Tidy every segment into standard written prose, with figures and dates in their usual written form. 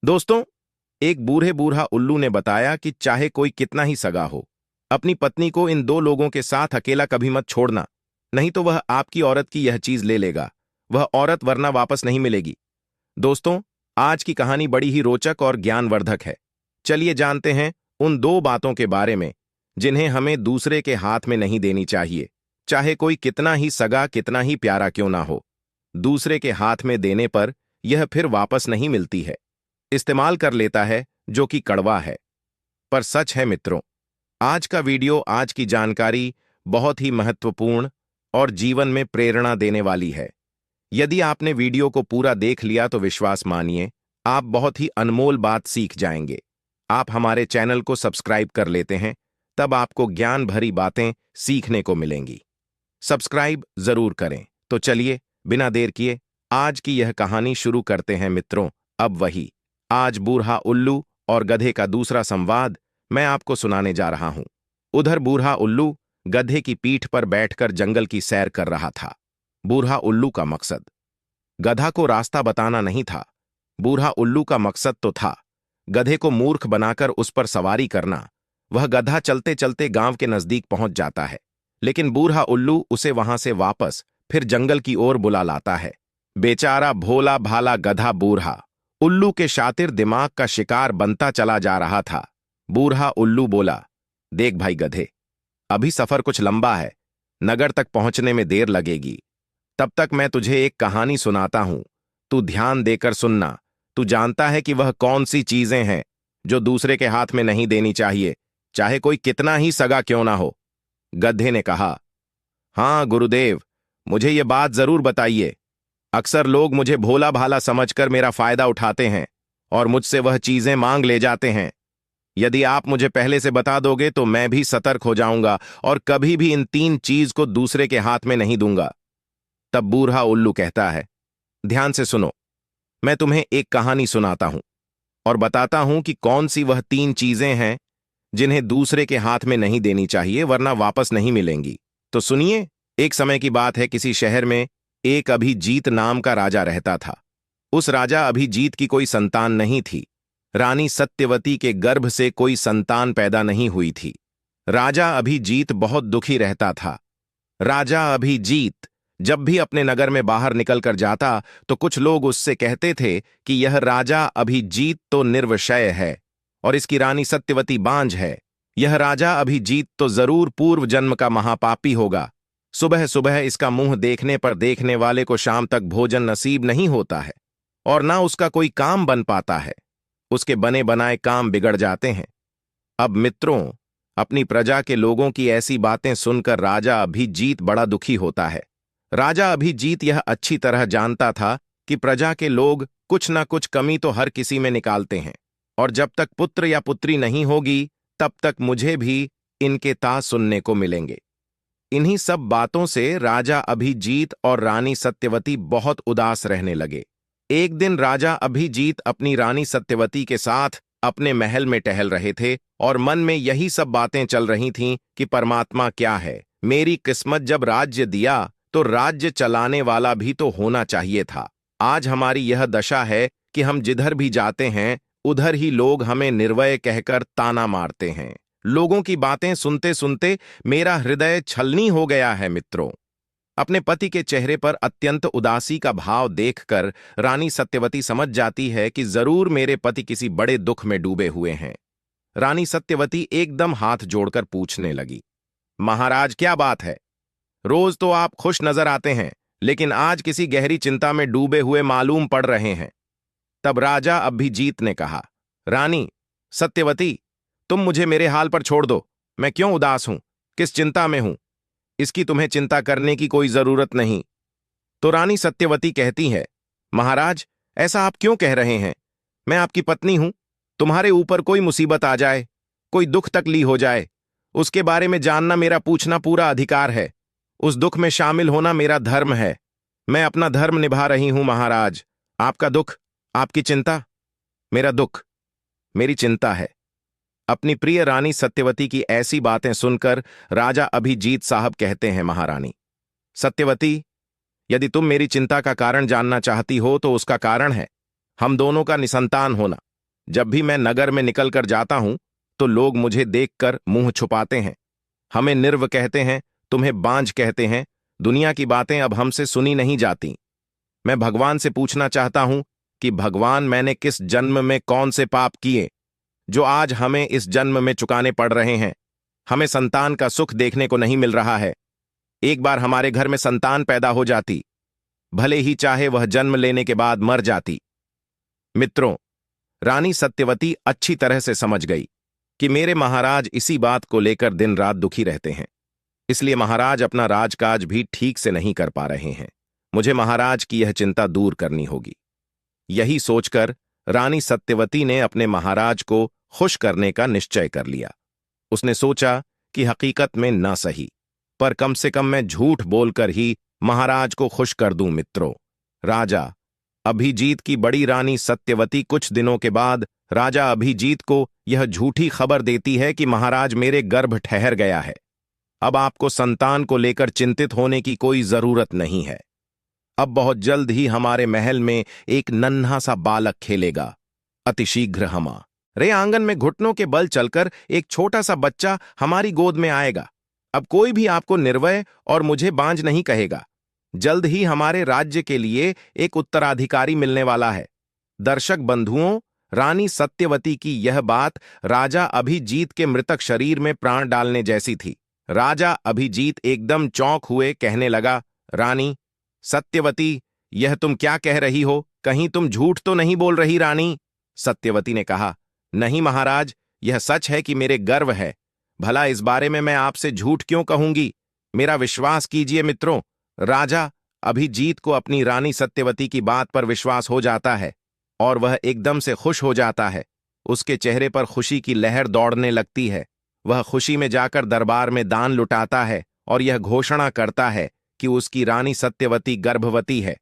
दोस्तों, एक बूढ़े बूढ़ा उल्लू ने बताया कि चाहे कोई कितना ही सगा हो, अपनी पत्नी को इन दो लोगों के साथ अकेला कभी मत छोड़ना, नहीं तो वह आपकी औरत की यह चीज ले लेगा। वह औरत वरना वापस नहीं मिलेगी। दोस्तों, आज की कहानी बड़ी ही रोचक और ज्ञानवर्धक है। चलिए जानते हैं उन दो बातों के बारे में जिन्हें हमें दूसरे के हाथ में नहीं देनी चाहिए, चाहे कोई कितना ही सगा कितना ही प्यारा क्यों ना हो। दूसरे के हाथ में देने पर यह फिर वापस नहीं मिलती है, इस्तेमाल कर लेता है, जो कि कड़वा है पर सच है। मित्रों, आज का वीडियो, आज की जानकारी बहुत ही महत्वपूर्ण और जीवन में प्रेरणा देने वाली है। यदि आपने वीडियो को पूरा देख लिया तो विश्वास मानिए, आप बहुत ही अनमोल बात सीख जाएंगे। आप हमारे चैनल को सब्सक्राइब कर लेते हैं, तब आपको ज्ञान भरी बातें सीखने को मिलेंगी। सब्सक्राइब जरूर करें। तो चलिए बिना देर किए आज की यह कहानी शुरू करते हैं। मित्रों, अब वही आज बूढ़ा उल्लू और गधे का दूसरा संवाद मैं आपको सुनाने जा रहा हूं। उधर बूढ़ा उल्लू गधे की पीठ पर बैठकर जंगल की सैर कर रहा था। बूढ़ा उल्लू का मकसद गधा को रास्ता बताना नहीं था। बूढ़ा उल्लू का मकसद तो था गधे को मूर्ख बनाकर उस पर सवारी करना। वह गधा चलते चलते गांव के नजदीक पहुंच जाता है, लेकिन बूढ़ा उल्लू उसे वहां से वापस फिर जंगल की ओर बुला लाता है। बेचारा भोला भाला गधा बूढ़ा उल्लू के शातिर दिमाग का शिकार बनता चला जा रहा था। बूढ़ा उल्लू बोला, देख भाई गधे, अभी सफर कुछ लंबा है, नगर तक पहुंचने में देर लगेगी। तब तक मैं तुझे एक कहानी सुनाता हूं, तू ध्यान देकर सुनना। तू जानता है कि वह कौन सी चीजें हैं जो दूसरे के हाथ में नहीं देनी चाहिए, चाहे कोई कितना ही सगा क्यों ना हो। गधे ने कहा, हाँ गुरुदेव, मुझे ये बात जरूर बताइए। अक्सर लोग मुझे भोला भाला समझकर मेरा फायदा उठाते हैं और मुझसे वह चीजें मांग ले जाते हैं। यदि आप मुझे पहले से बता दोगे तो मैं भी सतर्क हो जाऊंगा और कभी भी इन तीन चीज को दूसरे के हाथ में नहीं दूंगा। तब बूढ़ा उल्लू कहता है, ध्यान से सुनो, मैं तुम्हें एक कहानी सुनाता हूं और बताता हूं कि कौन सी वह तीन चीजें हैं जिन्हें दूसरे के हाथ में नहीं देनी चाहिए, वरना वापस नहीं मिलेंगी। तो सुनिए। एक समय की बात है, किसी शहर में एक अभिजीत नाम का राजा रहता था। उस राजा अभिजीत की कोई संतान नहीं थी। रानी सत्यवती के गर्भ से कोई संतान पैदा नहीं हुई थी। राजा अभिजीत बहुत दुखी रहता था। राजा अभिजीत जब भी अपने नगर में बाहर निकलकर जाता तो कुछ लोग उससे कहते थे कि यह राजा अभिजीत तो निर्विषय है और इसकी रानी सत्यवती बांझ है। यह राजा अभिजीत तो जरूर पूर्व जन्म का महापापी होगा। सुबह सुबह इसका मुंह देखने पर देखने वाले को शाम तक भोजन नसीब नहीं होता है और ना उसका कोई काम बन पाता है। उसके बने बनाए काम बिगड़ जाते हैं। अब मित्रों, अपनी प्रजा के लोगों की ऐसी बातें सुनकर राजा अभिजीत बड़ा दुखी होता है। राजा अभिजीत यह अच्छी तरह जानता था कि प्रजा के लोग कुछ ना कुछ कमी तो हर किसी में निकालते हैं और जब तक पुत्र या पुत्री नहीं होगी तब तक मुझे भी इनके ताज सुनने को मिलेंगे। इन्हीं सब बातों से राजा अभिजीत और रानी सत्यवती बहुत उदास रहने लगे। एक दिन राजा अभिजीत अपनी रानी सत्यवती के साथ अपने महल में टहल रहे थे और मन में यही सब बातें चल रही थीं कि परमात्मा क्या है, मेरी किस्मत जब राज्य दिया तो राज्य चलाने वाला भी तो होना चाहिए था। आज हमारी यह दशा है कि हम जिधर भी जाते हैं उधर ही लोग हमें निर्वय कहकर ताना मारते हैं। लोगों की बातें सुनते सुनते मेरा हृदय छलनी हो गया है। मित्रों, अपने पति के चेहरे पर अत्यंत उदासी का भाव देखकर रानी सत्यवती समझ जाती है कि जरूर मेरे पति किसी बड़े दुख में डूबे हुए हैं। रानी सत्यवती एकदम हाथ जोड़कर पूछने लगी, महाराज क्या बात है? रोज तो आप खुश नजर आते हैं, लेकिन आज किसी गहरी चिंता में डूबे हुए मालूम पड़ रहे हैं। तब राजा अभिजीत ने कहा, रानी सत्यवती, तुम मुझे मेरे हाल पर छोड़ दो। मैं क्यों उदास हूं, किस चिंता में हूं, इसकी तुम्हें चिंता करने की कोई जरूरत नहीं। तो रानी सत्यवती कहती है, महाराज ऐसा आप क्यों कह रहे हैं? मैं आपकी पत्नी हूं। तुम्हारे ऊपर कोई मुसीबत आ जाए, कोई दुख तकलीफ हो जाए, उसके बारे में जानना मेरा पूछना पूरा अधिकार है। उस दुख में शामिल होना मेरा धर्म है। मैं अपना धर्म निभा रही हूं महाराज। आपका दुख, आपकी चिंता मेरा दुख, मेरी चिंता है। अपनी प्रिय रानी सत्यवती की ऐसी बातें सुनकर राजा अभिजीत साहब कहते हैं, महारानी सत्यवती, यदि तुम मेरी चिंता का कारण जानना चाहती हो तो उसका कारण है हम दोनों का निसंतान होना। जब भी मैं नगर में निकलकर जाता हूं तो लोग मुझे देखकर मुंह छुपाते हैं। हमें निर्व कहते हैं, तुम्हें बांझ कहते हैं। दुनिया की बातें अब हमसे सुनी नहीं जाती। मैं भगवान से पूछना चाहता हूं कि भगवान, मैंने किस जन्म में कौन से पाप किए जो आज हमें इस जन्म में चुकाने पड़ रहे हैं। हमें संतान का सुख देखने को नहीं मिल रहा है। एक बार हमारे घर में संतान पैदा हो जाती, भले ही चाहे वह जन्म लेने के बाद मर जाती। मित्रों, रानी सत्यवती अच्छी तरह से समझ गई कि मेरे महाराज इसी बात को लेकर दिन रात दुखी रहते हैं, इसलिए महाराज अपना राजकाज भी ठीक से नहीं कर पा रहे हैं। मुझे महाराज की यह चिंता दूर करनी होगी। यही सोचकर रानी सत्यवती ने अपने महाराज को खुश करने का निश्चय कर लिया। उसने सोचा कि हकीकत में ना सही, पर कम से कम मैं झूठ बोलकर ही महाराज को खुश कर दूं। मित्रों, राजा अभिजीत की बड़ी रानी सत्यवती कुछ दिनों के बाद राजा अभिजीत को यह झूठी खबर देती है कि महाराज, मेरे गर्भ ठहर गया है। अब आपको संतान को लेकर चिंतित होने की कोई जरूरत नहीं है। अब बहुत जल्द ही हमारे महल में एक नन्हा सा बालक खेलेगा। अतिशीघ्र हमारे आंगन में घुटनों के बल चलकर एक छोटा सा बच्चा हमारी गोद में आएगा। अब कोई भी आपको निर्वय और मुझे बांझ नहीं कहेगा। जल्द ही हमारे राज्य के लिए एक उत्तराधिकारी मिलने वाला है। दर्शक बंधुओं, रानी सत्यवती की यह बात राजा अभिजीत के मृतक शरीर में प्राण डालने जैसी थी। राजा अभिजीत एकदम चौंक हुए कहने लगा, रानी सत्यवती, यह तुम क्या कह रही हो? कहीं तुम झूठ तो नहीं बोल रही? रानी सत्यवती ने कहा, नहीं महाराज, यह सच है कि मेरे गर्व है। भला इस बारे में मैं आपसे झूठ क्यों कहूंगी? मेरा विश्वास कीजिए मित्रों। राजा अभिजीत को अपनी रानी सत्यवती की बात पर विश्वास हो जाता है और वह एकदम से खुश हो जाता है। उसके चेहरे पर खुशी की लहर दौड़ने लगती है। वह खुशी में जाकर दरबार में दान लुटाता है और यह घोषणा करता है कि उसकी रानी सत्यवती गर्भवती है।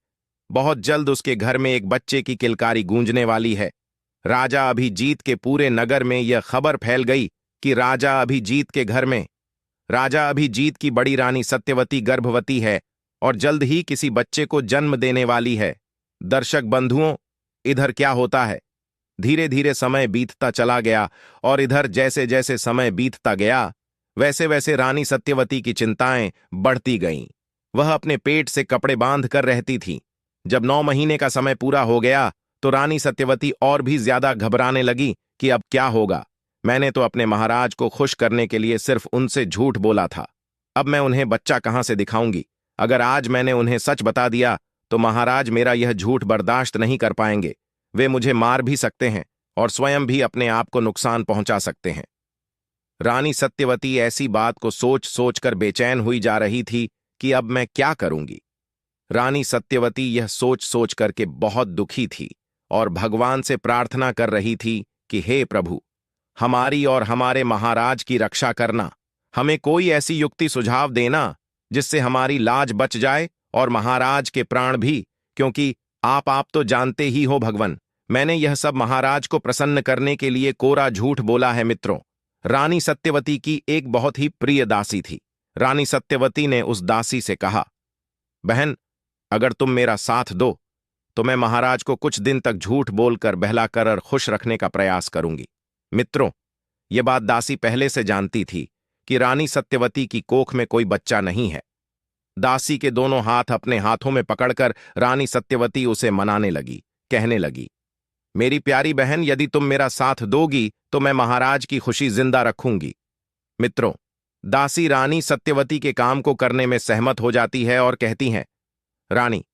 बहुत जल्द उसके घर में एक बच्चे की किलकारी गूंजने वाली है। राजा अभिजीत के पूरे नगर में यह खबर फैल गई कि राजा अभिजीत की बड़ी रानी सत्यवती गर्भवती है और जल्द ही किसी बच्चे को जन्म देने वाली है। दर्शक बंधुओं, इधर क्या होता है? धीरे धीरे समय बीतता चला गया और इधर जैसे जैसे समय बीतता गया वैसे वैसे रानी सत्यवती की चिंताएं बढ़ती गईं। वह अपने पेट से कपड़े बांध कर रहती थी। जब 9 महीने का समय पूरा हो गया तो रानी सत्यवती और भी ज्यादा घबराने लगी कि अब क्या होगा। मैंने तो अपने महाराज को खुश करने के लिए सिर्फ उनसे झूठ बोला था। अब मैं उन्हें बच्चा कहां से दिखाऊंगी? अगर आज मैंने उन्हें सच बता दिया तो महाराज मेरा यह झूठ बर्दाश्त नहीं कर पाएंगे। वे मुझे मार भी सकते हैं और स्वयं भी अपने आप को नुकसान पहुंचा सकते हैं। रानी सत्यवती ऐसी बात को सोच सोचकर बेचैन हुई जा रही थी कि अब मैं क्या करूंगी। रानी सत्यवती यह सोच सोच करके बहुत दुखी थी और भगवान से प्रार्थना कर रही थी कि हे प्रभु, हमारी और हमारे महाराज की रक्षा करना। हमें कोई ऐसी युक्ति सुझाव देना जिससे हमारी लाज बच जाए और महाराज के प्राण भी, क्योंकि आप तो जानते ही हो भगवान, मैंने यह सब महाराज को प्रसन्न करने के लिए कोरा झूठ बोला है। मित्रों, रानी सत्यवती की एक बहुत ही प्रिय दासी थी। रानी सत्यवती ने उस दासी से कहा, बहन, अगर तुम मेरा साथ दो तो मैं महाराज को कुछ दिन तक झूठ बोलकर बहलाकर और खुश रखने का प्रयास करूंगी। मित्रों, यह बात दासी पहले से जानती थी कि रानी सत्यवती की कोख में कोई बच्चा नहीं है। दासी के दोनों हाथ अपने हाथों में पकड़कर रानी सत्यवती उसे मनाने लगी, कहने लगी, मेरी प्यारी बहन, यदि तुम मेरा साथ दोगी तो मैं महाराज की खुशी जिंदा रखूंगी। मित्रों, दासी रानी सत्यवती के काम को करने में सहमत हो जाती है और कहती हैं, रानी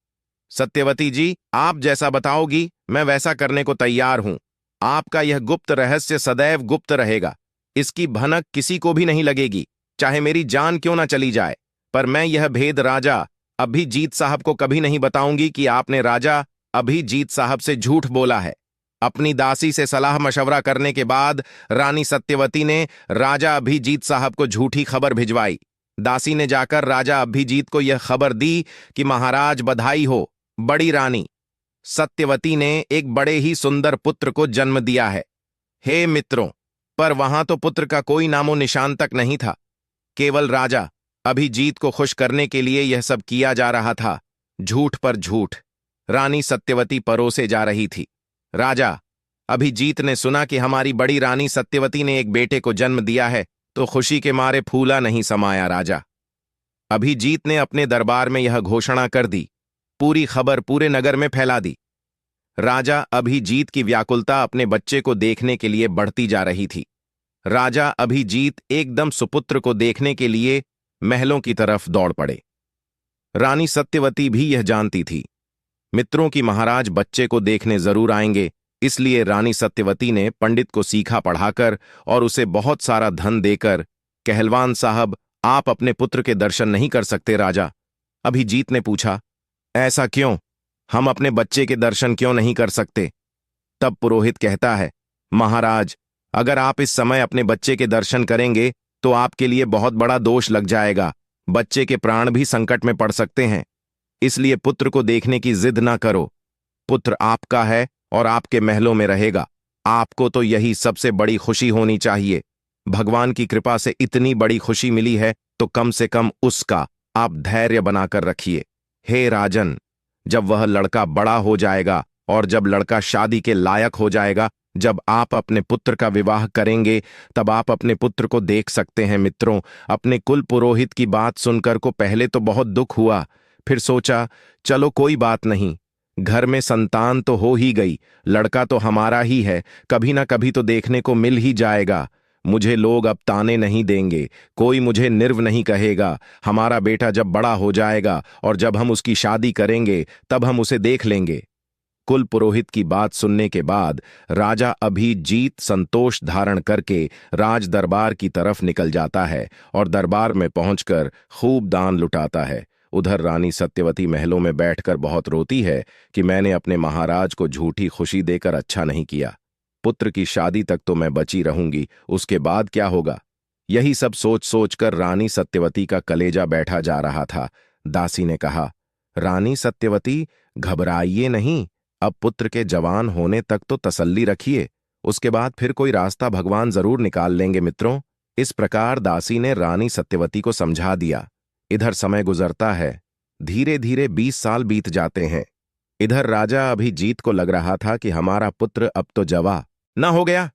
सत्यवती जी, आप जैसा बताओगी मैं वैसा करने को तैयार हूं। आपका यह गुप्त रहस्य सदैव गुप्त रहेगा। इसकी भनक किसी को भी नहीं लगेगी, चाहे मेरी जान क्यों ना चली जाए। पर मैं यह भेद राजा अभिजीत साहब को कभी नहीं बताऊंगी कि आपने राजा अभिजीत साहब से झूठ बोला है। अपनी दासी से सलाह मशवरा करने के बाद रानी सत्यवती ने राजा अभिजीत साहब को झूठी खबर भिजवाई। दासी ने जाकर राजा अभिजीत को यह खबर दी कि महाराज बधाई हो, बड़ी रानी सत्यवती ने एक बड़े ही सुंदर पुत्र को जन्म दिया है। हे मित्रों, पर वहां तो पुत्र का कोई नामो निशान तक नहीं था। केवल राजा अभिजीत को खुश करने के लिए यह सब किया जा रहा था। झूठ पर झूठ रानी सत्यवती परोसे जा रही थी। राजा अभिजीत ने सुना कि हमारी बड़ी रानी सत्यवती ने एक बेटे को जन्म दिया है तो खुशी के मारे फूला नहीं समाया राजा। अभिजीत ने अपने दरबार में यह घोषणा कर दी। पूरी खबर पूरे नगर में फैला दी। राजा अभिजीत की व्याकुलता अपने बच्चे को देखने के लिए बढ़ती जा रही थी। राजा अभिजीत एकदम सुपुत्र को देखने के लिए महलों की तरफ दौड़ पड़े। रानी सत्यवती भी यह जानती थी मित्रों की महाराज बच्चे को देखने जरूर आएंगे, इसलिए रानी सत्यवती ने पंडित को सीखा पढ़ाकर और उसे बहुत सारा धन देकर, कहलवान साहब आप अपने पुत्र के दर्शन नहीं कर सकते राजा? अभिजीत ने पूछा। ऐसा क्यों? हम अपने बच्चे के दर्शन क्यों नहीं कर सकते? तब पुरोहित कहता है, महाराज अगर आप इस समय अपने बच्चे के दर्शन करेंगे तो आपके लिए बहुत बड़ा दोष लग जाएगा, बच्चे के प्राण भी संकट में पड़ सकते हैं, इसलिए पुत्र को देखने की जिद ना करो। पुत्र आपका है और आपके महलों में रहेगा, आपको तो यही सबसे बड़ी खुशी होनी चाहिए। भगवान की कृपा से इतनी बड़ी खुशी मिली है तो कम से कम उसका आप धैर्य बनाकर रखिए। हे राजन, जब वह लड़का बड़ा हो जाएगा और जब लड़का शादी के लायक हो जाएगा, जब आप अपने पुत्र का विवाह करेंगे तब आप अपने पुत्र को देख सकते हैं। मित्रों, अपने कुल पुरोहित की बात सुनकर को पहले तो बहुत दुख हुआ, फिर सोचा चलो कोई बात नहीं, घर में संतान तो हो ही गई, लड़का तो हमारा ही है, कभी ना कभी तो देखने को मिल ही जाएगा। मुझे लोग अब ताने नहीं देंगे, कोई मुझे निर्व नहीं कहेगा। हमारा बेटा जब बड़ा हो जाएगा और जब हम उसकी शादी करेंगे तब हम उसे देख लेंगे। कुल पुरोहित की बात सुनने के बाद राजा अभिजीत संतोष धारण करके राज दरबार की तरफ निकल जाता है और दरबार में पहुंचकर खूब दान लुटाता है। उधर रानी सत्यवती महलों में बैठकर बहुत रोती है कि मैंने अपने महाराज को झूठी खुशी देकर अच्छा नहीं किया। पुत्र की शादी तक तो मैं बची रहूंगी, उसके बाद क्या होगा? यही सब सोच सोचकर रानी सत्यवती का कलेजा बैठा जा रहा था। दासी ने कहा, रानी सत्यवती घबराइए नहीं, अब पुत्र के जवान होने तक तो तसल्ली रखिए, उसके बाद फिर कोई रास्ता भगवान जरूर निकाल लेंगे। मित्रों, इस प्रकार दासी ने रानी सत्यवती को समझा दिया। इधर समय गुजरता है, धीरे धीरे 20 साल बीत जाते हैं। इधर राजा अभिजीत को लग रहा था कि हमारा पुत्र अब तो जवा न हो गया।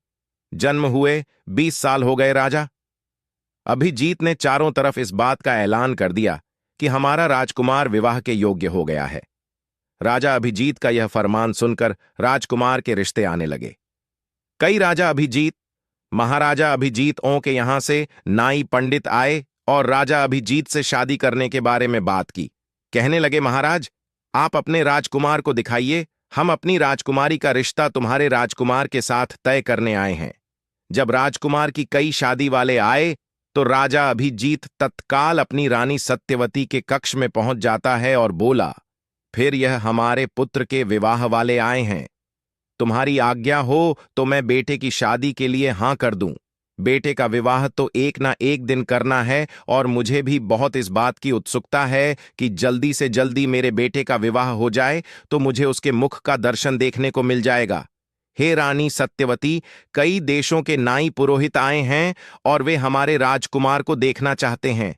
जन्म हुए 20 साल हो गए राजा। अभिजीत ने चारों तरफ इस बात का ऐलान कर दिया कि हमारा राजकुमार विवाह के योग्य हो गया है। राजा अभिजीत का यह फरमान सुनकर राजकुमार के रिश्ते आने लगे। कई राजा अभिजीत, महाराजा अभिजीतों के यहां से नाई पंडित आए और राजा अभिजीत से शादी करने के बारे में बात की। कहने लगे, महाराज आप अपने राजकुमार को दिखाइए, हम अपनी राजकुमारी का रिश्ता तुम्हारे राजकुमार के साथ तय करने आए हैं। जब राजकुमार की कई शादी वाले आए तो राजा अभिजीत तत्काल अपनी रानी सत्यवती के कक्ष में पहुंच जाता है और बोला, फिर यह हमारे पुत्र के विवाह वाले आए हैं, तुम्हारी आज्ञा हो तो मैं बेटे की शादी के लिए हां कर दूं। बेटे का विवाह तो एक ना एक दिन करना है और मुझे भी बहुत इस बात की उत्सुकता है कि जल्दी से जल्दी मेरे बेटे का विवाह हो जाए तो मुझे उसके मुख का दर्शन देखने को मिल जाएगा। हे रानी सत्यवती, कई देशों के नाई पुरोहित आए हैं और वे हमारे राजकुमार को देखना चाहते हैं।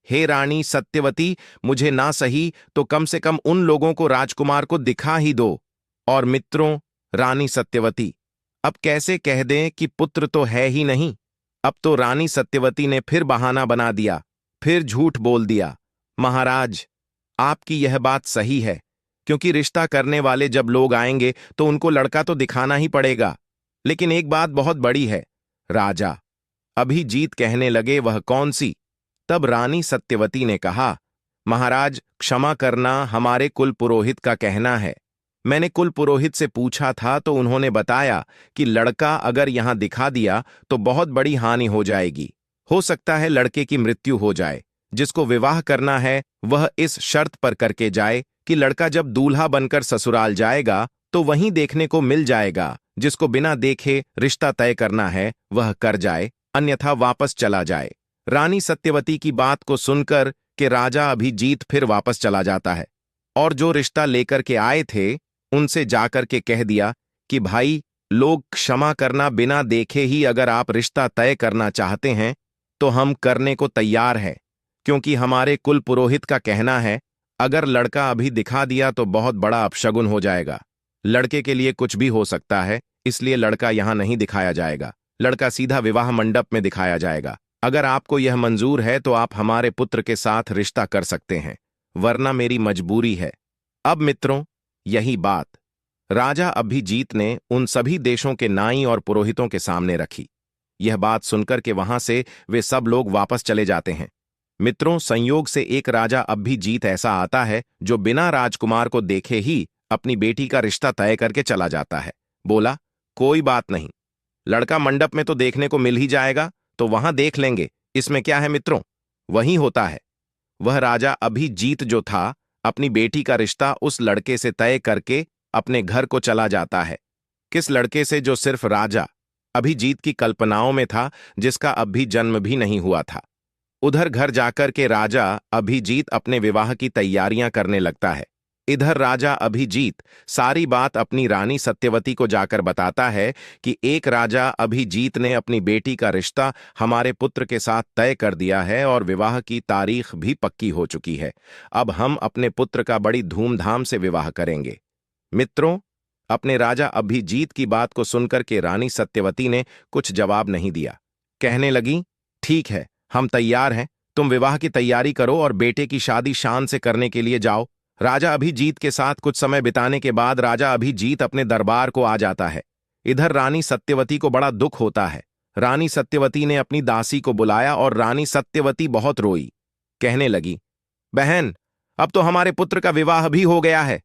हे रानी सत्यवती, मुझे ना सही तो कम से कम उन लोगों को राजकुमार को दिखा ही दो। और मित्रों, रानी सत्यवती अब कैसे कह दें कि पुत्र तो है ही नहीं। अब तो रानी सत्यवती ने फिर बहाना बना दिया, फिर झूठ बोल दिया। महाराज, आपकी यह बात सही है, क्योंकि रिश्ता करने वाले जब लोग आएंगे तो उनको लड़का तो दिखाना ही पड़ेगा, लेकिन एक बात बहुत बड़ी है। राजा अभिजीत कहने लगे, वह कौन सी? तब रानी सत्यवती ने कहा, महाराज क्षमा करना, हमारे कुल पुरोहित का कहना है। मैंने कुल पुरोहित से पूछा था तो उन्होंने बताया कि लड़का अगर यहां दिखा दिया तो बहुत बड़ी हानि हो जाएगी। हो सकता है लड़के की मृत्यु हो जाए। जिसको विवाह करना है वह इस शर्त पर करके जाए कि लड़का जब दूल्हा बनकर ससुराल जाएगा तो वहीं देखने को मिल जाएगा। जिसको बिना देखे रिश्ता तय करना है वह कर जाए, अन्यथा वापस चला जाए। रानी सत्यवती की बात को सुनकर कि राजा अभिजीत फिर वापस चला जाता है और जो रिश्ता लेकर के आए थे उनसे जाकर के कह दिया कि भाई लोग क्षमा करना, बिना देखे ही अगर आप रिश्ता तय करना चाहते हैं तो हम करने को तैयार हैं, क्योंकि हमारे कुल पुरोहित का कहना है अगर लड़का अभी दिखा दिया तो बहुत बड़ा अपशगुन हो जाएगा। लड़के के लिए कुछ भी हो सकता है, इसलिए लड़का यहां नहीं दिखाया जाएगा। लड़का सीधा विवाह मंडप में दिखाया जाएगा। अगर आपको यह मंजूर है तो आप हमारे पुत्र के साथ रिश्ता कर सकते हैं, वरना मेरी मजबूरी है। अब मित्रों, यही बात राजा अभिजीत ने उन सभी देशों के नाई और पुरोहितों के सामने रखी। यह बात सुनकर के वहां से वे सब लोग वापस चले जाते हैं। मित्रों, संयोग से एक राजा अभिजीत ऐसा आता है जो बिना राजकुमार को देखे ही अपनी बेटी का रिश्ता तय करके चला जाता है। बोला, कोई बात नहीं, लड़का मंडप में तो देखने को मिल ही जाएगा, तो वहां देख लेंगे, इसमें क्या है मित्रों। वही होता है। वह राजा अभिजीत जो था, अपनी बेटी का रिश्ता उस लड़के से तय करके अपने घर को चला जाता है। किस लड़के से जो सिर्फ राजा अभिजीत की कल्पनाओं में था, जिसका अभी जन्म भी नहीं हुआ था। उधर घर जाकर के राजा अभिजीत अपने विवाह की तैयारियां करने लगता है। इधर राजा अभिजीत सारी बात अपनी रानी सत्यवती को जाकर बताता है कि एक राजा अभिजीत ने अपनी बेटी का रिश्ता हमारे पुत्र के साथ तय कर दिया है और विवाह की तारीख भी पक्की हो चुकी है। अब हम अपने पुत्र का बड़ी धूमधाम से विवाह करेंगे। मित्रों, अपने राजा अभिजीत की बात को सुनकर के रानी सत्यवती ने कुछ जवाब नहीं दिया। कहने लगी, ठीक है, हम तैयार हैं, तुम विवाह की तैयारी करो और बेटे की शादी शान से करने के लिए जाओ। राजा अभिजीत के साथ कुछ समय बिताने के बाद राजा अभिजीत अपने दरबार को आ जाता है। इधर रानी सत्यवती को बड़ा दुख होता है। रानी सत्यवती ने अपनी दासी को बुलाया और रानी सत्यवती बहुत रोई। कहने लगी, बहन, अब तो हमारे पुत्र का विवाह भी हो गया है,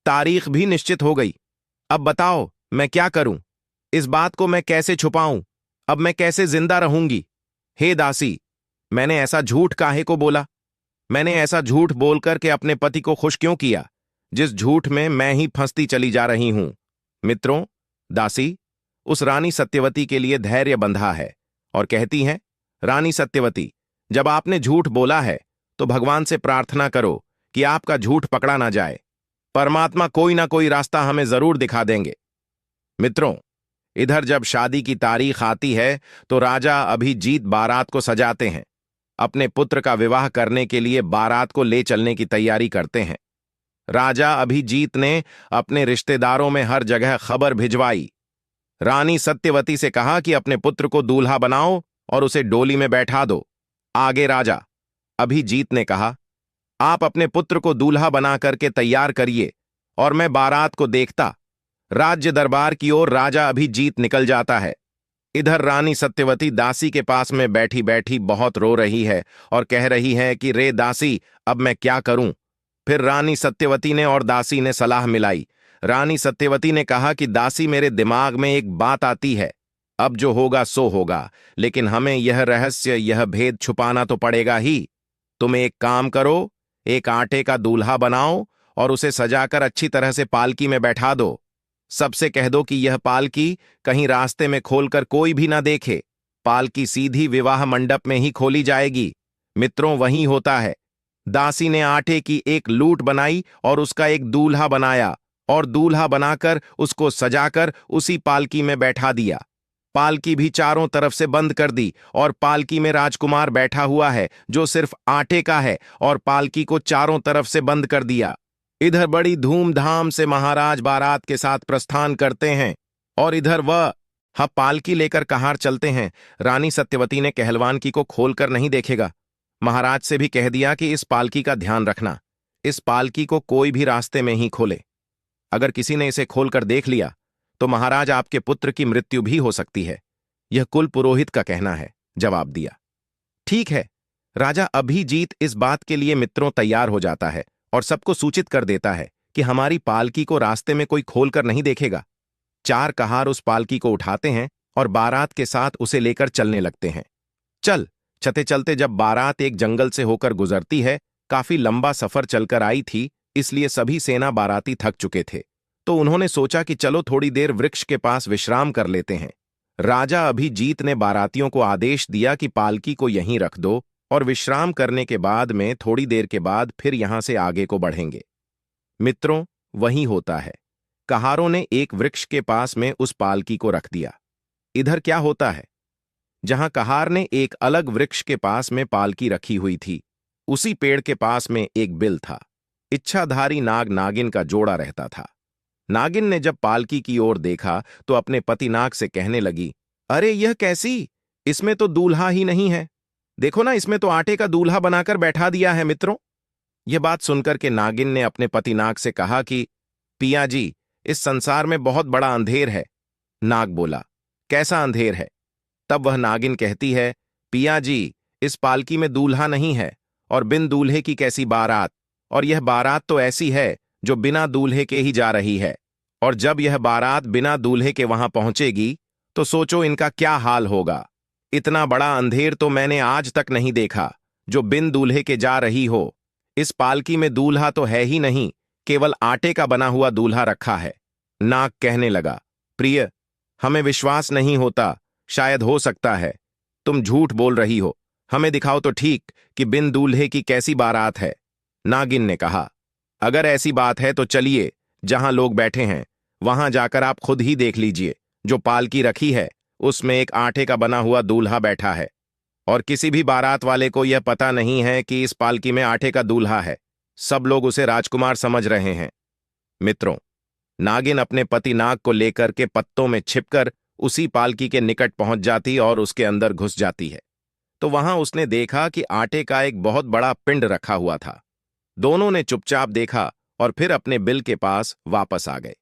तारीख भी निश्चित हो गई। अब बताओ मैं क्या करूं? इस बात को मैं कैसे छुपाऊं? अब मैं कैसे जिंदा रहूंगी? हे दासी, मैंने ऐसा झूठ काहे को बोला? मैंने ऐसा झूठ बोलकर के अपने पति को खुश क्यों किया, जिस झूठ में मैं ही फंसती चली जा रही हूं? मित्रों, दासी उस रानी सत्यवती के लिए धैर्य बंधा है और कहती है, रानी सत्यवती, जब आपने झूठ बोला है तो भगवान से प्रार्थना करो कि आपका झूठ पकड़ा ना जाए। परमात्मा कोई ना कोई रास्ता हमें जरूर दिखा देंगे। मित्रों, इधर जब शादी की तारीख आती है तो राजा अभिजीत बारात को सजाते हैं। अपने पुत्र का विवाह करने के लिए बारात को ले चलने की तैयारी करते हैं। राजा अभिजीत ने अपने रिश्तेदारों में हर जगह खबर भिजवाई। रानी सत्यवती से कहा कि अपने पुत्र को दूल्हा बनाओ और उसे डोली में बैठा दो। आगे राजा अभिजीत ने कहा, आप अपने पुत्र को दूल्हा बना करके तैयार करिए और मैं बारात को देखता। राज्य दरबार की ओर राजा अभिजीत निकल जाता है। इधर रानी सत्यवती दासी के पास में बैठी बैठी बहुत रो रही है और कह रही है कि रे दासी, अब मैं क्या करूं? फिर रानी सत्यवती ने और दासी ने सलाह मिलाई। रानी सत्यवती ने कहा कि दासी, मेरे दिमाग में एक बात आती है। अब जो होगा सो होगा, लेकिन हमें यह रहस्य, यह भेद छुपाना तो पड़ेगा ही। तुम एक काम करो, एक आटे का दूल्हा बनाओ और उसे सजाकर अच्छी तरह से पालकी में बैठा दो। सबसे कह दो कि यह पालकी कहीं रास्ते में खोलकर कोई भी ना देखे। पालकी सीधी विवाह मंडप में ही खोली जाएगी। मित्रों, वही होता है। दासी ने आटे की एक लूट बनाई और उसका एक दूल्हा बनाया और दूल्हा बनाकर उसको सजाकर उसी पालकी में बैठा दिया। पालकी भी चारों तरफ से बंद कर दी और पालकी में राजकुमार बैठा हुआ है जो सिर्फ आटे का है, और पालकी को चारों तरफ से बंद कर दिया। इधर बड़ी धूमधाम से महाराज बारात के साथ प्रस्थान करते हैं और इधर वह पालकी लेकर कहार चलते हैं। रानी सत्यवती ने कहलवान की को खोलकर नहीं देखेगा। महाराज से भी कह दिया कि इस पालकी का ध्यान रखना, इस पालकी को कोई भी रास्ते में ही खोले। अगर किसी ने इसे खोलकर देख लिया तो महाराज आपके पुत्र की मृत्यु भी हो सकती है। यह कुल पुरोहित का कहना है, जवाब दिया। ठीक है। राजा अभिजीत इस बात के लिए मित्रों तैयार हो जाता है और सबको सूचित कर देता है कि हमारी पालकी को रास्ते में कोई खोलकर नहीं देखेगा। चार कहार उस पालकी को उठाते हैं और बारात के साथ उसे लेकर चलने लगते हैं। चलते चलते जब बारात एक जंगल से होकर गुजरती है, काफी लंबा सफर चलकर आई थी, इसलिए सभी सेना बाराती थक चुके थे, तो उन्होंने सोचा कि चलो थोड़ी देर वृक्ष के पास विश्राम कर लेते हैं। राजा अभिजीत ने बारातियों को आदेश दिया कि पालकी को यहीं रख दो और विश्राम करने के बाद में थोड़ी देर के बाद फिर यहां से आगे को बढ़ेंगे। मित्रों, वही होता है। कहारों ने एक वृक्ष के पास में उस पालकी को रख दिया। इधर क्या होता है, जहां कहार ने एक अलग वृक्ष के पास में पालकी रखी हुई थी, उसी पेड़ के पास में एक बिल था। इच्छाधारी नाग नागिन का जोड़ा रहता था। नागिन ने जब पालकी की ओर देखा तो अपने पति नाग से कहने लगी, अरे यह कैसी? इसमें तो दूल्हा ही नहीं है। देखो ना, इसमें तो आटे का दूल्हा बनाकर बैठा दिया है मित्रों। यह बात सुनकर के नागिन ने अपने पति नाग से कहा कि पिया जी, इस संसार में बहुत बड़ा अंधेर है। नाग बोला, कैसा अंधेर है? तब वह नागिन कहती है, पिया जी, इस पालकी में दूल्हा नहीं है और बिन दूल्हे की कैसी बारात, और यह बारात तो ऐसी है जो बिना दूल्हे के ही जा रही है, और जब यह बारात बिना दूल्हे के वहां पहुंचेगी तो सोचो इनका क्या हाल होगा। इतना बड़ा अंधेर तो मैंने आज तक नहीं देखा जो बिन दूल्हे के जा रही हो। इस पालकी में दूल्हा तो है ही नहीं, केवल आटे का बना हुआ दूल्हा रखा है। नाग कहने लगा, प्रिय, हमें विश्वास नहीं होता, शायद हो सकता है तुम झूठ बोल रही हो। हमें दिखाओ तो ठीक कि बिन दूल्हे की कैसी बारात है। नागिन ने कहा, अगर ऐसी बात है तो चलिए, जहां लोग बैठे हैं वहां जाकर आप खुद ही देख लीजिए। जो पालकी रखी है उसमें एक आटे का बना हुआ दूल्हा बैठा है, और किसी भी बारात वाले को यह पता नहीं है कि इस पालकी में आटे का दूल्हा है। सब लोग उसे राजकुमार समझ रहे हैं। मित्रों, नागिन अपने पति नाग को लेकर के पत्तों में छिपकर उसी पालकी के निकट पहुंच जाती और उसके अंदर घुस जाती है। तो वहां उसने देखा कि आटे का एक बहुत बड़ा पिंड रखा हुआ था। दोनों ने चुपचाप देखा और फिर अपने बिल के पास वापस आ गए।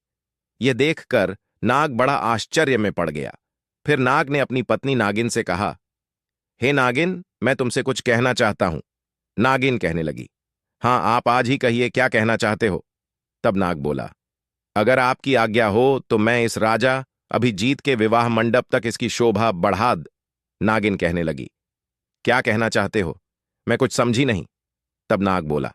यह देखकर नाग बड़ा आश्चर्य में पड़ गया। फिर नाग ने अपनी पत्नी नागिन से कहा, हे नागिन, मैं तुमसे कुछ कहना चाहता हूं। नागिन कहने लगी, हां, आप आज ही कहिए, क्या कहना चाहते हो? तब नाग बोला, अगर आपकी आज्ञा हो तो मैं इस राजा अभिजीत के विवाह मंडप तक इसकी शोभा बढ़ा नागिन कहने लगी, क्या कहना चाहते हो? मैं कुछ समझी नहीं। तब नाग बोला,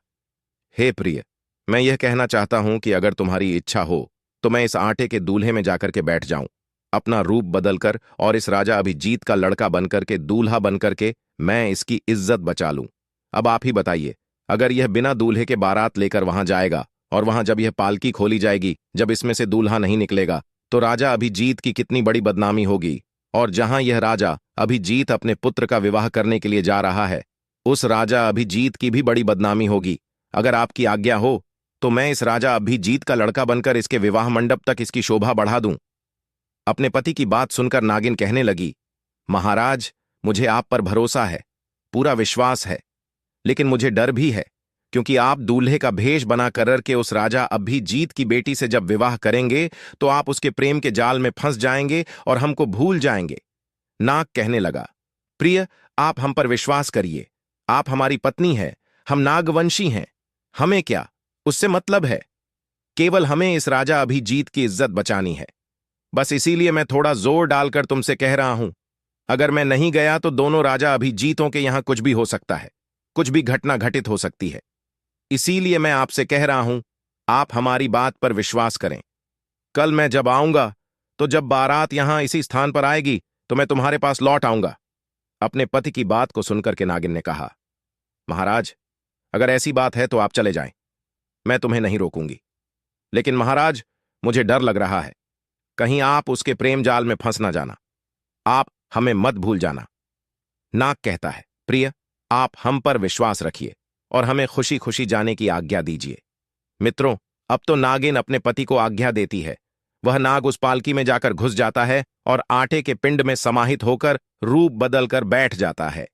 हे प्रिय, मैं यह कहना चाहता हूं कि अगर तुम्हारी इच्छा हो तो मैं इस आटे के दूल्हे में जाकर के बैठ जाऊं, अपना रूप बदलकर, और इस राजा अभिजीत का लड़का बनकर के, दूल्हा बनकर के मैं इसकी इज्जत बचा लूं। अब आप ही बताइए, अगर यह बिना दूल्हे के बारात लेकर वहां जाएगा और वहां जब यह पालकी खोली जाएगी, जब इसमें से दूल्हा नहीं निकलेगा, तो राजा अभिजीत की कितनी बड़ी बदनामी होगी। और जहां यह राजा अभिजीत अपने पुत्र का विवाह करने के लिए जा रहा है, उस राजा अभिजीत की भी बड़ी बदनामी होगी। अगर आपकी आज्ञा हो तो मैं इस राजा अभिजीत का लड़का बनकर इसके विवाह मंडप तक इसकी शोभा बढ़ा दूं। अपने पति की बात सुनकर नागिन कहने लगी, महाराज, मुझे आप पर भरोसा है, पूरा विश्वास है, लेकिन मुझे डर भी है, क्योंकि आप दूल्हे का भेष बना कर के उस राजा अभिजीत की बेटी से जब विवाह करेंगे तो आप उसके प्रेम के जाल में फंस जाएंगे और हमको भूल जाएंगे। नाग कहने लगा, प्रिय, आप हम पर विश्वास करिए, आप हमारी पत्नी है, हम नागवंशी हैं, हमें क्या उससे मतलब है। केवल हमें इस राजा अभिजीत की इज्जत बचानी है। बस इसीलिए मैं थोड़ा जोर डालकर तुमसे कह रहा हूं। अगर मैं नहीं गया तो दोनों राजा अभिजीतों के यहां कुछ भी हो सकता है, कुछ भी घटना घटित हो सकती है। इसीलिए मैं आपसे कह रहा हूं, आप हमारी बात पर विश्वास करें। कल मैं जब आऊंगा तो जब बारात यहां इसी स्थान पर आएगी तो मैं तुम्हारे पास लौट आऊंगा। अपने पति की बात को सुनकर के नागिन ने कहा, महाराज, अगर ऐसी बात है तो आप चले जाएं, मैं तुम्हें नहीं रोकूंगी। लेकिन महाराज, मुझे डर लग रहा है, कहीं आप उसके प्रेम जाल में फंस ना जाना। आप हमें मत भूल जाना। नाग कहता है, प्रिय, आप हम पर विश्वास रखिए और हमें खुशी खुशी जाने की आज्ञा दीजिए। मित्रों, अब तो नागिन अपने पति को आज्ञा देती है। वह नाग उस पालकी में जाकर घुस जाता है और आटे के पिंड में समाहित होकर रूप बदलकर बैठ जाता है।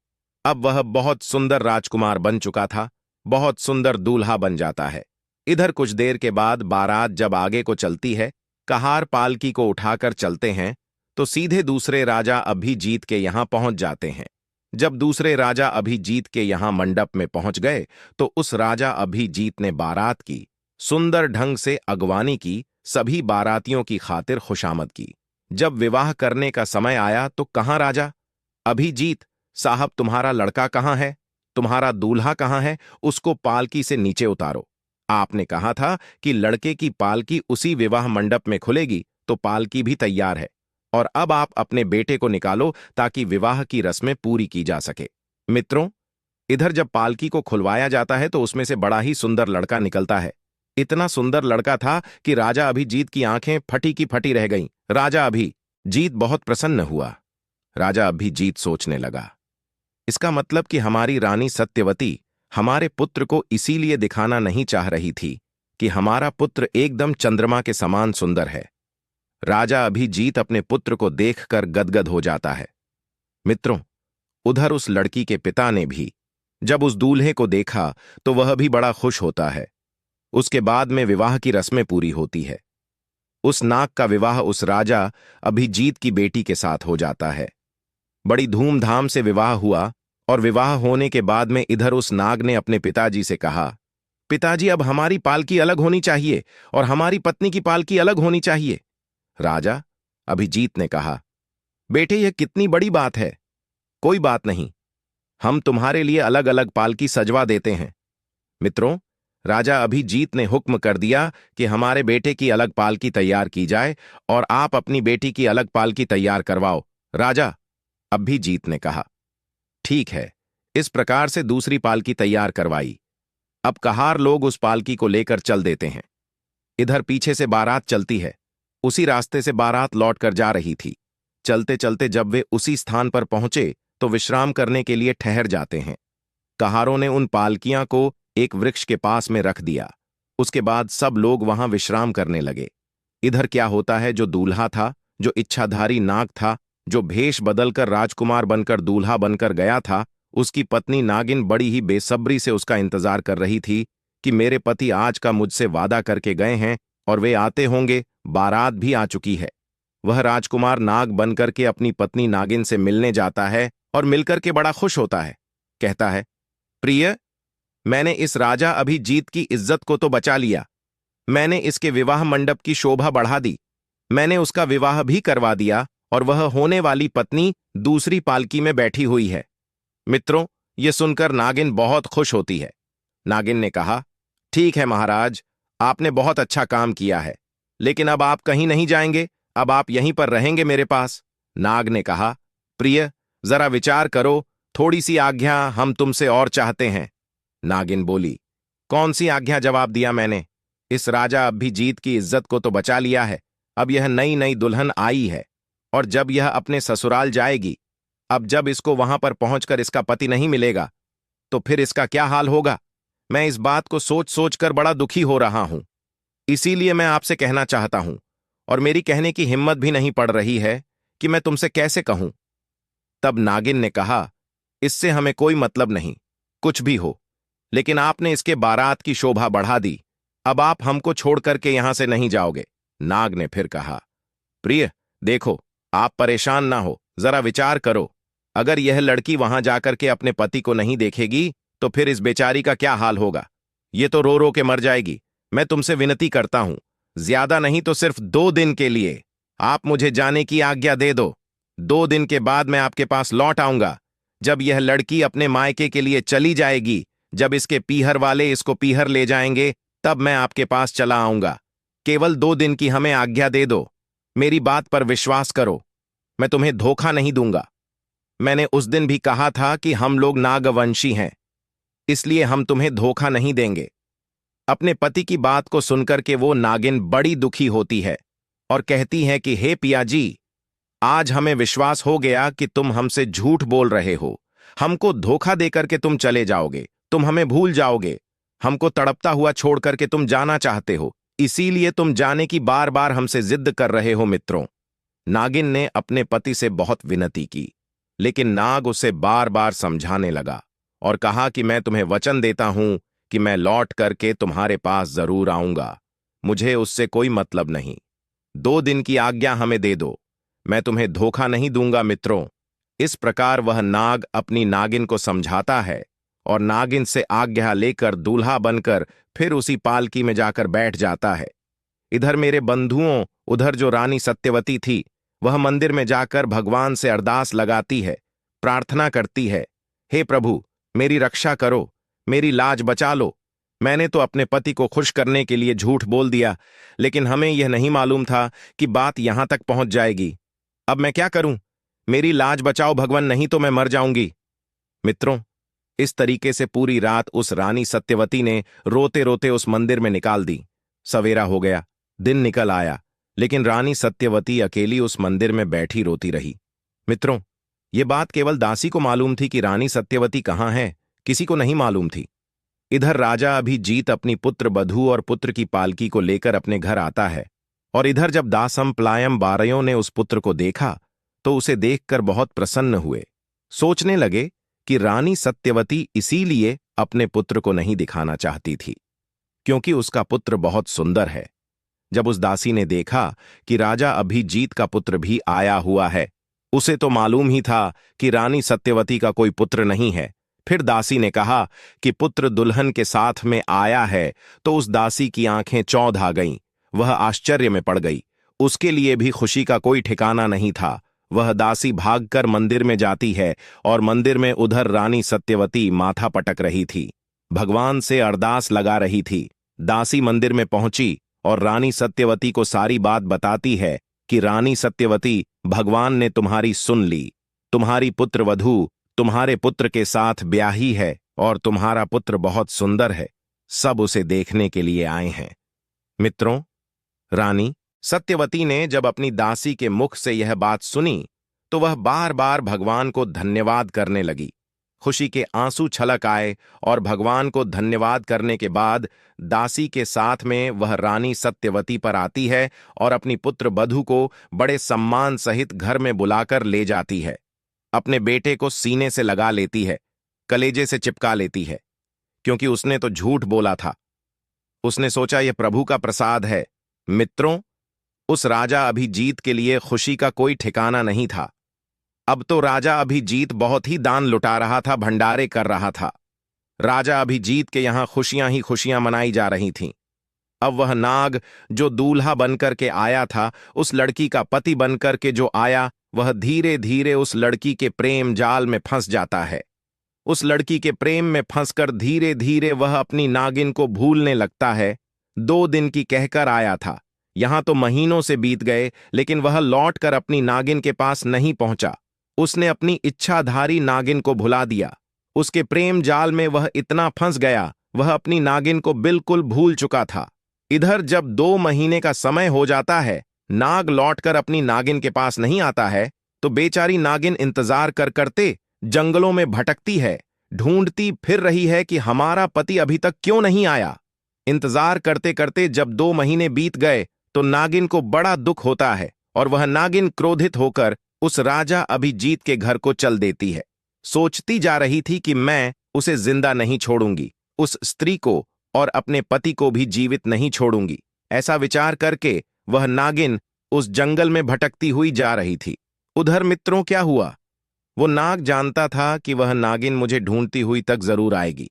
अब वह बहुत सुंदर राजकुमार बन चुका था, बहुत सुंदर दूल्हा बन जाता है। इधर कुछ देर के बाद बारात जब आगे को चलती है, कहार पालकी को उठाकर चलते हैं, तो सीधे दूसरे राजा अभिजीत के यहां पहुंच जाते हैं। जब दूसरे राजा अभिजीत के यहां मंडप में पहुंच गए तो उस राजा अभिजीत ने बारात की सुंदर ढंग से अगवानी की, सभी बारातियों की खातिर खुशामद की। जब विवाह करने का समय आया तो कहां राजा अभिजीत साहब, तुम्हारा लड़का कहां है? तुम्हारा दूल्हा कहां है? उसको पालकी से नीचे उतारो। आपने कहा था कि लड़के की पालकी उसी विवाह मंडप में खुलेगी, तो पालकी भी तैयार है, और अब आप अपने बेटे को निकालो ताकि विवाह की रस्में पूरी की जा सके। मित्रों, इधर जब पालकी को खुलवाया जाता है तो उसमें से बड़ा ही सुंदर लड़का निकलता है। इतना सुंदर लड़का था कि राजा अभिजीत की आंखें फटी की फटी रह गईं। राजा अभिजीत बहुत प्रसन्न हुआ। राजा अभिजीत सोचने लगा, इसका मतलब कि हमारी रानी सत्यवती हमारे पुत्र को इसीलिए दिखाना नहीं चाह रही थी कि हमारा पुत्र एकदम चंद्रमा के समान सुंदर है। राजा अभिजीत अपने पुत्र को देखकर गदगद हो जाता है। मित्रों, उधर उस लड़की के पिता ने भी जब उस दूल्हे को देखा तो वह भी बड़ा खुश होता है। उसके बाद में विवाह की रस्में पूरी होती है। उस नाग का विवाह उस राजा अभिजीत की बेटी के साथ हो जाता है। बड़ी धूमधाम से विवाह हुआ और विवाह होने के बाद में इधर उस नाग ने अपने पिताजी से कहा, पिताजी, अब हमारी पालकी अलग होनी चाहिए और हमारी पत्नी की पालकी अलग होनी चाहिए। राजा अभिजीत ने कहा, बेटे, यह कितनी बड़ी बात है। कोई बात नहीं, हम तुम्हारे लिए अलग अलग पालकी सजवा देते हैं। मित्रों, राजा अभिजीत ने हुक्म कर दिया कि हमारे बेटे की अलग पालकी तैयार की जाए और आप अपनी बेटी की अलग पालकी तैयार करवाओ। राजा अभिजीत ने कहा, ठीक है। इस प्रकार से दूसरी पालकी तैयार करवाई। अब कहार लोग उस पालकी को लेकर चल देते हैं। इधर पीछे से बारात चलती है। उसी रास्ते से बारात लौट कर जा रही थी। चलते चलते जब वे उसी स्थान पर पहुंचे तो विश्राम करने के लिए ठहर जाते हैं। कहारों ने उन पालकियां को एक वृक्ष के पास में रख दिया। उसके बाद सब लोग वहां विश्राम करने लगे। इधर क्या होता है, जो दूल्हा था, जो इच्छाधारी नाग था, जो भेष बदलकर राजकुमार बनकर दूल्हा बनकर गया था, उसकी पत्नी नागिन बड़ी ही बेसब्री से उसका इंतजार कर रही थी कि मेरे पति आज का मुझसे वादा करके गए हैं और वे आते होंगे, बारात भी आ चुकी है। वह राजकुमार नाग बनकर के अपनी पत्नी नागिन से मिलने जाता है और मिलकर के बड़ा खुश होता है। कहता है, प्रिय, मैंने इस राजा अभिजीत की इज्जत को तो बचा लिया। मैंने इसके विवाह मंडप की शोभा बढ़ा दी। मैंने उसका विवाह भी करवा दिया और वह होने वाली पत्नी दूसरी पालकी में बैठी हुई है। मित्रों, ये सुनकर नागिन बहुत खुश होती है। नागिन ने कहा, ठीक है महाराज, आपने बहुत अच्छा काम किया है, लेकिन अब आप कहीं नहीं जाएंगे, अब आप यहीं पर रहेंगे मेरे पास। नाग ने कहा, प्रिय, जरा विचार करो, थोड़ी सी आज्ञा हम तुमसे और चाहते हैं। नागिन बोली, कौन सी आज्ञा? जवाब दिया मैंने। इस राजा अभिजीत की इज्जत को तो बचा लिया है। अब यह नई नई दुल्हन आई है और जब यह अपने ससुराल जाएगी, अब जब इसको वहां पर पहुंचकर इसका पति नहीं मिलेगा तो फिर इसका क्या हाल होगा? मैं इस बात को सोच सोच कर बड़ा दुखी हो रहा हूं। इसीलिए मैं आपसे कहना चाहता हूं और मेरी कहने की हिम्मत भी नहीं पड़ रही है कि मैं तुमसे कैसे कहूं। तब नागिन ने कहा, इससे हमें कोई मतलब नहीं, कुछ भी हो, लेकिन आपने इसके बारात की शोभा बढ़ा दी। अब आप हमको छोड़ करके यहां से नहीं जाओगे। नाग ने फिर कहा, प्रिय, देखो, आप परेशान ना हो, जरा विचार करो। अगर यह लड़की वहां जाकर के अपने पति को नहीं देखेगी तो फिर इस बेचारी का क्या हाल होगा? ये तो रो रो के मर जाएगी। मैं तुमसे विनती करता हूं, ज्यादा नहीं तो सिर्फ 2 दिन के लिए आप मुझे जाने की आज्ञा दे दो। 2 दिन के बाद मैं आपके पास लौट आऊंगा। जब यह लड़की अपने मायके के लिए चली जाएगी, जब इसके पीहर वाले इसको पीहर ले जाएंगे, तब मैं आपके पास चला आऊंगा। केवल 2 दिन की हमें आज्ञा दे दो। मेरी बात पर विश्वास करो, मैं तुम्हें धोखा नहीं दूंगा। मैंने उस दिन भी कहा था कि हम लोग नागवंशी हैं, इसलिए हम तुम्हें धोखा नहीं देंगे। अपने पति की बात को सुनकर के वो नागिन बड़ी दुखी होती है और कहती है कि हे पियाजी, आज हमें विश्वास हो गया कि तुम हमसे झूठ बोल रहे हो। हमको धोखा देकर के तुम चले जाओगे, तुम हमें भूल जाओगे। हमको तड़पता हुआ छोड़ करके तुम जाना चाहते हो, इसीलिए तुम जाने की बार बार हमसे जिद कर रहे हो। मित्रों, नागिन ने अपने पति से बहुत विनती की, लेकिन नाग उसे बार बार समझाने लगा और कहा कि मैं तुम्हें वचन देता हूं कि मैं लौट करके तुम्हारे पास जरूर आऊंगा। मुझे उससे कोई मतलब नहीं। 2 दिन की आज्ञा हमें दे दो, मैं तुम्हें धोखा नहीं दूंगा। मित्रों, इस प्रकार वह नाग अपनी नागिन को समझाता है और नागिन से आज्ञा लेकर दूल्हा बनकर फिर उसी पालकी में जाकर बैठ जाता है। इधर मेरे बंधुओं, उधर जो रानी सत्यवती थी, वह मंदिर में जाकर भगवान से अरदास लगाती है, प्रार्थना करती है, हे प्रभु, मेरी रक्षा करो, मेरी लाज बचा लो। मैंने तो अपने पति को खुश करने के लिए झूठ बोल दिया, लेकिन हमें यह नहीं मालूम था कि बात यहां तक पहुंच जाएगी। अब मैं क्या करूं? मेरी लाज बचाओ भगवान, नहीं तो मैं मर जाऊंगी। मित्रों, इस तरीके से पूरी रात उस रानी सत्यवती ने रोते रोते उस मंदिर में निकाल दी। सवेरा हो गया, दिन निकल आया, लेकिन रानी सत्यवती अकेली उस मंदिर में बैठी रोती रही। मित्रों, ये बात केवल दासी को मालूम थी कि रानी सत्यवती कहाँ है, किसी को नहीं मालूम थी। इधर राजा अभिजीत अपनी पुत्र बधू और पुत्र की पालकी को लेकर अपने घर आता है, और इधर जब दासम प्लायम बारयों ने उस पुत्र को देखा तो उसे देखकर बहुत प्रसन्न हुए। सोचने लगे कि रानी सत्यवती इसीलिए अपने पुत्र को नहीं दिखाना चाहती थी, क्योंकि उसका पुत्र बहुत सुंदर है। जब उस दासी ने देखा कि राजा अभिजीत का पुत्र भी आया हुआ है, उसे तो मालूम ही था कि रानी सत्यवती का कोई पुत्र नहीं है। फिर दासी ने कहा कि पुत्र दुल्हन के साथ में आया है, तो उस दासी की आंखें चौंध आ गईं। वह आश्चर्य में पड़ गई। उसके लिए भी खुशी का कोई ठिकाना नहीं था। वह दासी भागकर मंदिर में जाती है, और मंदिर में उधर रानी सत्यवती माथा पटक रही थी, भगवान से अरदास लगा रही थी। दासी मंदिर में पहुंची और रानी सत्यवती को सारी बात बताती है कि रानी सत्यवती, भगवान ने तुम्हारी सुन ली। तुम्हारी पुत्र वधू तुम्हारे पुत्र के साथ ब्याही है, और तुम्हारा पुत्र बहुत सुंदर है। सब उसे देखने के लिए आए हैं। मित्रों, रानी सत्यवती ने जब अपनी दासी के मुख से यह बात सुनी तो वह बार बार भगवान को धन्यवाद करने लगी। खुशी के आंसू छलक आए, और भगवान को धन्यवाद करने के बाद दासी के साथ में वह रानी सत्यवती पर आती है और अपनी पुत्र बधू को बड़े सम्मान सहित घर में बुलाकर ले जाती है। अपने बेटे को सीने से लगा लेती है, कलेजे से चिपका लेती है, क्योंकि उसने तो झूठ बोला था। उसने सोचा यह प्रभु का प्रसाद है। मित्रों, उस राजा अभिजीत के लिए खुशी का कोई ठिकाना नहीं था। अब तो राजा अभिजीत बहुत ही दान लुटा रहा था, भंडारे कर रहा था। राजा अभिजीत के यहां खुशियां ही खुशियां मनाई जा रही थीं। अब वह नाग जो दूल्हा बनकर के आया था, उस लड़की का पति बनकर के जो आया, वह धीरे धीरे उस लड़की के प्रेम जाल में फंस जाता है। उस लड़की के प्रेम में फंसकर धीरे धीरे वह अपनी नागिन को भूलने लगता है। 2 दिन की कहकर आया था, यहां तो महीनों से बीत गए, लेकिन वह लौटकर अपनी नागिन के पास नहीं पहुंचा। उसने अपनी इच्छाधारी नागिन को भुला दिया। उसके प्रेम जाल में वह इतना फंस गया, वह अपनी नागिन को बिल्कुल भूल चुका था। इधर जब 2 महीने का समय हो जाता है, नाग लौटकर अपनी नागिन के पास नहीं आता है, तो बेचारी नागिन इंतजार करते जंगलों में भटकती है, ढूंढती फिर रही है कि हमारा पति अभी तक क्यों नहीं आया। इंतजार करते करते जब 2 महीने बीत गए तो नागिन को बड़ा दुख होता है, और वह नागिन क्रोधित होकर उस राजा अभिजीत के घर को चल देती है। सोचती जा रही थी कि मैं उसे जिंदा नहीं छोड़ूंगी, उस स्त्री को और अपने पति को भी जीवित नहीं छोड़ूंगी। ऐसा विचार करके वह नागिन उस जंगल में भटकती हुई जा रही थी। उधर मित्रों क्या हुआ, वो नाग जानता था कि वह नागिन मुझे ढूंढती हुई तक जरूर आएगी।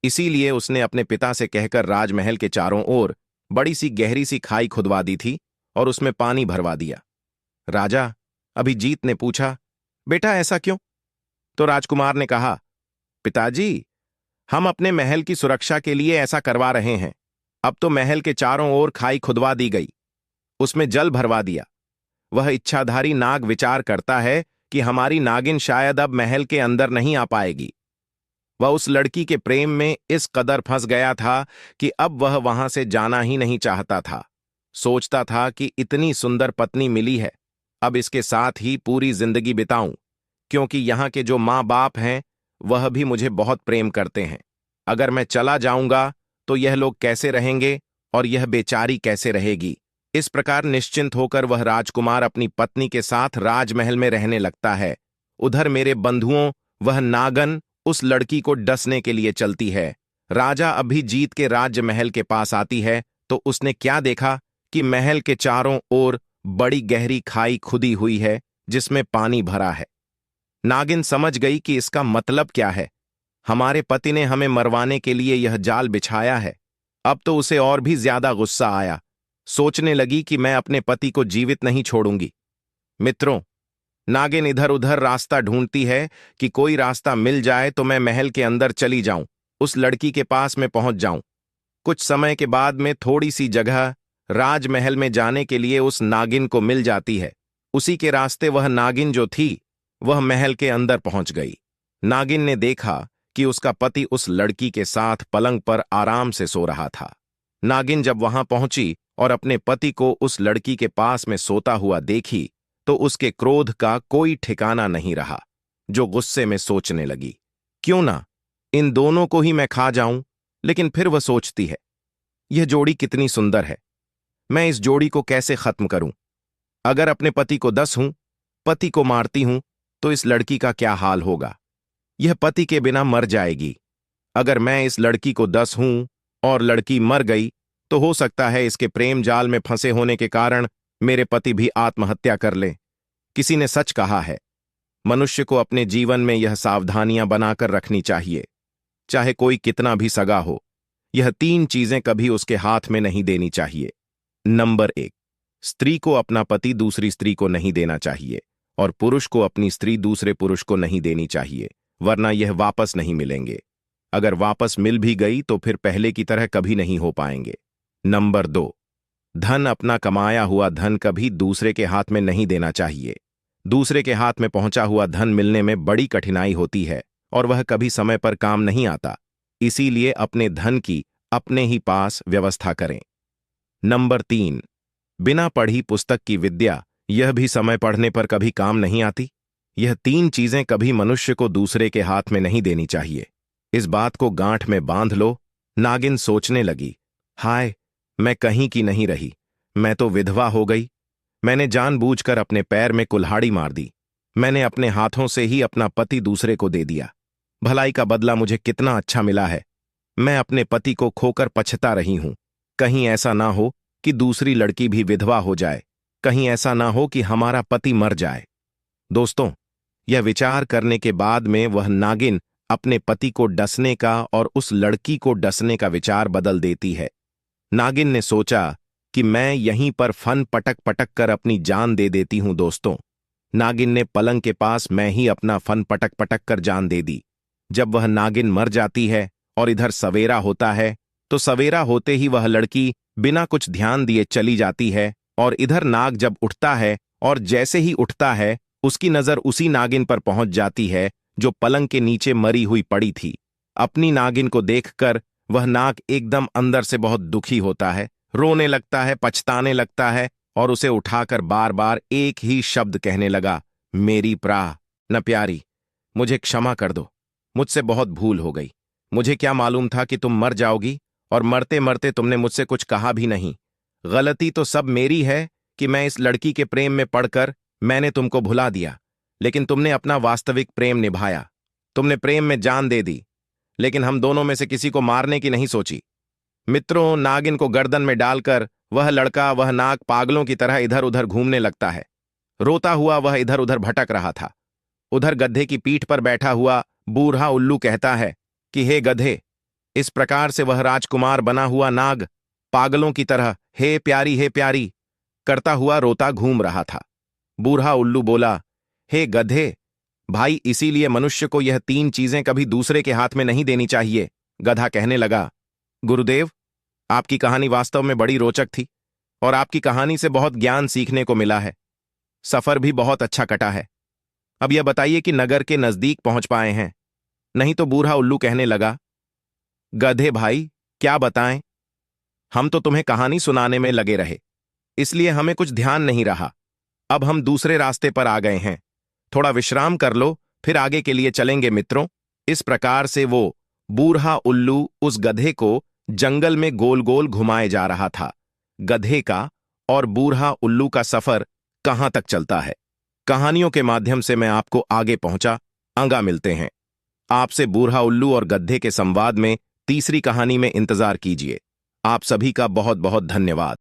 इसीलिए उसने अपने पिता से कहकर राजमहल के चारों ओर बड़ी सी गहरी सी खाई खुदवा दी थी और उसमें पानी भरवा दिया। राजा अभिजीत ने पूछा, बेटा ऐसा क्यों? तो राजकुमार ने कहा, पिताजी, हम अपने महल की सुरक्षा के लिए ऐसा करवा रहे हैं। अब तो महल के चारों ओर खाई खुदवा दी गई, उसमें जल भरवा दिया। वह इच्छाधारी नाग विचार करता है कि हमारी नागिन शायद अब महल के अंदर नहीं आ पाएगी। वह उस लड़की के प्रेम में इस कदर फंस गया था कि अब वह वहां से जाना ही नहीं चाहता था। सोचता था कि इतनी सुंदर पत्नी मिली है, अब इसके साथ ही पूरी जिंदगी बिताऊं, क्योंकि यहाँ के जो माँ बाप हैं वह भी मुझे बहुत प्रेम करते हैं। अगर मैं चला जाऊंगा तो यह लोग कैसे रहेंगे और यह बेचारी कैसे रहेगी। इस प्रकार निश्चिंत होकर वह राजकुमार अपनी पत्नी के साथ राजमहल में रहने लगता है। उधर मेरे बंधुओं, वह नागन उस लड़की को डसने के लिए चलती है। राजा अभिजीत के राजमहल के पास आती है तो उसने क्या देखा कि महल के चारों ओर बड़ी गहरी खाई खुदी हुई है जिसमें पानी भरा है। नागिन समझ गई कि इसका मतलब क्या है। हमारे पति ने हमें मरवाने के लिए यह जाल बिछाया है। अब तो उसे और भी ज्यादा गुस्सा आया। सोचने लगी कि मैं अपने पति को जीवित नहीं छोड़ूंगी। मित्रों, नागिन इधर उधर रास्ता ढूंढती है कि कोई रास्ता मिल जाए तो मैं महल के अंदर चली जाऊं, उस लड़की के पास में पहुंच जाऊं। कुछ समय के बाद में थोड़ी सी जगह राजमहल में जाने के लिए उस नागिन को मिल जाती है। उसी के रास्ते वह नागिन जो थी वह महल के अंदर पहुंच गई। नागिन ने देखा कि उसका पति उस लड़की के साथ पलंग पर आराम से सो रहा था। नागिन जब वहां पहुंची और अपने पति को उस लड़की के पास में सोता हुआ देखी तो उसके क्रोध का कोई ठिकाना नहीं रहा। जो गुस्से में सोचने लगी, क्यों ना इन दोनों को ही मैं खा जाऊं। लेकिन फिर वह सोचती है, यह जोड़ी कितनी सुंदर है, मैं इस जोड़ी को कैसे खत्म करूं? अगर अपने पति को 10 हूं, पति को मारती हूं, तो इस लड़की का क्या हाल होगा? यह पति के बिना मर जाएगी। अगर मैं इस लड़की को 10 हूं और लड़की मर गई, तो हो सकता है इसके प्रेम जाल में फंसे होने के कारण मेरे पति भी आत्महत्या कर लें। किसी ने सच कहा है, मनुष्य को अपने जीवन में यह सावधानियां बनाकर रखनी चाहिए। चाहे कोई कितना भी सगा हो, यह 3 चीजें कभी उसके हाथ में नहीं देनी चाहिए। नंबर 1, स्त्री को अपना पति दूसरी स्त्री को नहीं देना चाहिए, और पुरुष को अपनी स्त्री दूसरे पुरुष को नहीं देनी चाहिए, वरना यह वापस नहीं मिलेंगे। अगर वापस मिल भी गई तो फिर पहले की तरह कभी नहीं हो पाएंगे। नंबर 2, धन, अपना कमाया हुआ धन कभी दूसरे के हाथ में नहीं देना चाहिए। दूसरे के हाथ में पहुंचा हुआ धन मिलने में बड़ी कठिनाई होती है और वह कभी समय पर काम नहीं आता। इसीलिए अपने धन की अपने ही पास व्यवस्था करें। नंबर 3, बिना पढ़ी पुस्तक की विद्या, यह भी समय पढ़ने पर कभी काम नहीं आती। यह 3 चीजें कभी मनुष्य को दूसरे के हाथ में नहीं देनी चाहिए। इस बात को गांठ में बांध लो। नागिन सोचने लगी, हाय, मैं कहीं की नहीं रही, मैं तो विधवा हो गई। मैंने जानबूझकर अपने पैर में कुल्हाड़ी मार दी। मैंने अपने हाथों से ही अपना पति दूसरे को दे दिया। भलाई का बदला मुझे कितना अच्छा मिला है। मैं अपने पति को खोकर पछता रही हूं। कहीं ऐसा ना हो कि दूसरी लड़की भी विधवा हो जाए, कहीं ऐसा ना हो कि हमारा पति मर जाए। दोस्तों, यह विचार करने के बाद में वह नागिन अपने पति को डसने का और उस लड़की को डसने का विचार बदल देती है। नागिन ने सोचा कि मैं यहीं पर फन पटक पटक कर अपनी जान दे देती हूं। दोस्तों, नागिन ने पलंग के पास मैं ही अपना फन पटक पटक कर जान दे दी। जब वह नागिन मर जाती है और इधर सवेरा होता है, तो सवेरा होते ही वह लड़की बिना कुछ ध्यान दिए चली जाती है, और इधर नाग जब उठता है और जैसे ही उठता है उसकी नजर उसी नागिन पर पहुंच जाती है जो पलंग के नीचे मरी हुई पड़ी थी। अपनी नागिन को देखकर वह नाग एकदम अंदर से बहुत दुखी होता है, रोने लगता है, पछताने लगता है और उसे उठाकर बार बार एक ही शब्द कहने लगा, मेरी प्राह न प्यारी, मुझे क्षमा कर दो, मुझसे बहुत भूल हो गई। मुझे क्या मालूम था कि तुम मर जाओगी, और मरते मरते तुमने मुझसे कुछ कहा भी नहीं। गलती तो सब मेरी है कि मैं इस लड़की के प्रेम में पड़कर मैंने तुमको भुला दिया, लेकिन तुमने अपना वास्तविक प्रेम निभाया। तुमने प्रेम में जान दे दी, लेकिन हम दोनों में से किसी को मारने की नहीं सोची। मित्रों, नागिन को गर्दन में डालकर वह लड़का, वह नाग पागलों की तरह इधर उधर घूमने लगता है। रोता हुआ वह इधर उधर भटक रहा था। उधर गधे की पीठ पर बैठा हुआ बूढ़ा उल्लू कहता है कि हे गधे, इस प्रकार से वह राजकुमार बना हुआ नाग पागलों की तरह हे प्यारी करता हुआ रोता घूम रहा था। बूढ़ा उल्लू बोला, हे गधे भाई, इसीलिए मनुष्य को यह 3 चीजें कभी दूसरे के हाथ में नहीं देनी चाहिए। गधा कहने लगा, गुरुदेव, आपकी कहानी वास्तव में बड़ी रोचक थी और आपकी कहानी से बहुत ज्ञान सीखने को मिला है। सफर भी बहुत अच्छा कटा है। अब यह बताइए कि नगर के नजदीक पहुंच पाए हैं? नहीं तो बूढ़ा उल्लू कहने लगा, गधे भाई, क्या बताएं, हम तो तुम्हें कहानी सुनाने में लगे रहे, इसलिए हमें कुछ ध्यान नहीं रहा। अब हम दूसरे रास्ते पर आ गए हैं। थोड़ा विश्राम कर लो, फिर आगे के लिए चलेंगे मित्रों। इस प्रकार से वो बूढ़ा उल्लू उस गधे को जंगल में गोल गोल घुमाए जा रहा था। गधे का और बूढ़ा उल्लू का सफर कहां तक चलता है, कहानियों के माध्यम से मैं आपको आगे पहुंचा आगा मिलते हैं। आपसे बूढ़ा उल्लू और गधे के संवाद में तीसरी कहानी में इंतजार कीजिए। आप सभी का बहुत बहुत धन्यवाद।